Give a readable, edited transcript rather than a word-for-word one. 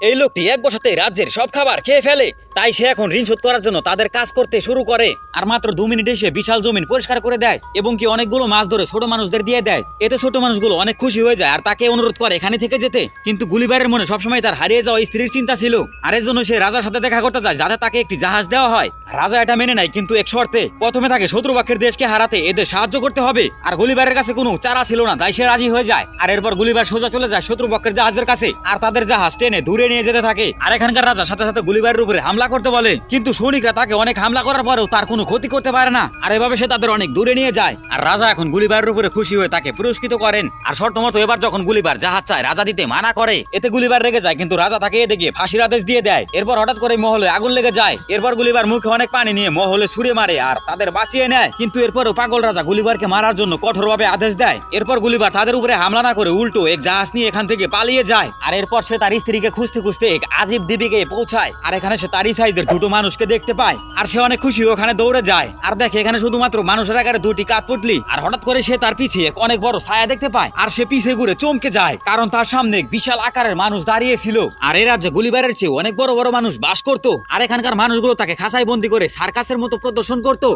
এই লোকটি এক বসাতে রাজ্যের সব খাবার খেয়ে ফেলে, তাই সে এখন ঋণ শোধ করার জন্য তাদের কাজ করতে শুরু করে। আর মাত্র 2 মিনিটে সে বিশাল জমিন পরিষ্কার করে দেয় এবং কি অনেকগুলো মাছ ধরে ছোট মানুষদের দিয়ে দেয়। এতে ছোট মানুষগুলো অনেক খুশি হয়ে যায় আর তাকে অনুরোধ করে এখানে থেকে যেতে। কিন্তু গুলিবারের মনে সবসময় তার হারিয়ে যাওয়া স্ত্রীর চিন্তা ছিল, আর এর জন্য সে রাজার সাথে দেখা করতে যায় যাতে তাকে একটি জাহাজ দেওয়া হয়। রাজা এটা মেনে নেয়, কিন্তু এক শর্তে। প্রথমে তাকে শত্রুপক্ষের দেশকে হারাতে এদের সাহায্য করতে হবে। আর গুলিবারের কাছে কোনো চারা ছিল না, তাই সে রাজি হয়ে যায়। আর এরপর গুলিবার সোজা চলে যায় শত্রুপক্ষের জাহাজের কাছে, আর তাদের জাহাজ টেনে দূরে নিয়ে যেতে থাকে। আর এখানকার রাজা সাথে সাথে গুলিবারের উপরে হামলা করতে বলে, কিন্তু সৈনিকরা তাকে অনেক হামলা করার পরেও তার কোনো ক্ষতি করতে পারে না। আর এভাবে সে তাদের অনেক দূরে নিয়ে যায়। আর রাজা এখন গুলিবারের উপরে খুশি হয়ে তাকে পুরস্কৃত করেন। আর শর্ত মতো এবার যখন গুলিবার জাহাজ চায়, রাজা দিতে মানা করে। এতে গুলিবার রেগে যায়, কিন্তু রাজা তাকে এতে গিয়ে ফাঁসির আদেশ দিয়ে দেয়। এরপর হঠাৎ করে মহলে আগুন লেগে যায়। এরপর গুলিবার মুখে অনেক পানি নিয়ে মহলে ছুঁড়ে মারে আর তাদের বাঁচিয়ে নেয়। কিন্তু এরপরও পাগল রাজা গুলিবারকে মারার জন্য কঠোরভাবে আদেশ দেয়। এরপর গুলিবার তাদের উপরে হামলা না করে উল্টো এক জাহাজ নিয়ে এখান থেকে পালিয়ে যায়। আর এরপর সে তার স্ত্রীকে খুঁজতে খুঁজতে এক আজীব দ্বীপে পৌঁছায়। আর এখানে সে তারই সাইজের দুটো মানুষকে দেখতে পায়। আর সে অনেক খুশি, ওখানে দৌড়ে যায় আর দেখে এখানে শুধুমাত্র মানুষের আকারে 2টি কাঠপুতলি। আর হঠাৎ করে সে তার পিছে এক অনেক বড় ছায়া দেখতে পায়। আর সে পিছে ঘুরে চমকে যায়, কারণ তার সামনে এক বিশাল আকারের মানুষ দাঁড়িয়ে ছিল। আর এই রাজ্যে গুলিবারের চেয়ে অনেক বড় বড় মানুষ বাস করতো। আর এখানকার মানুষগুলো তাকে খাঁচায় বন্দি করে সার্কাসের মতো প্রদর্শন করতো।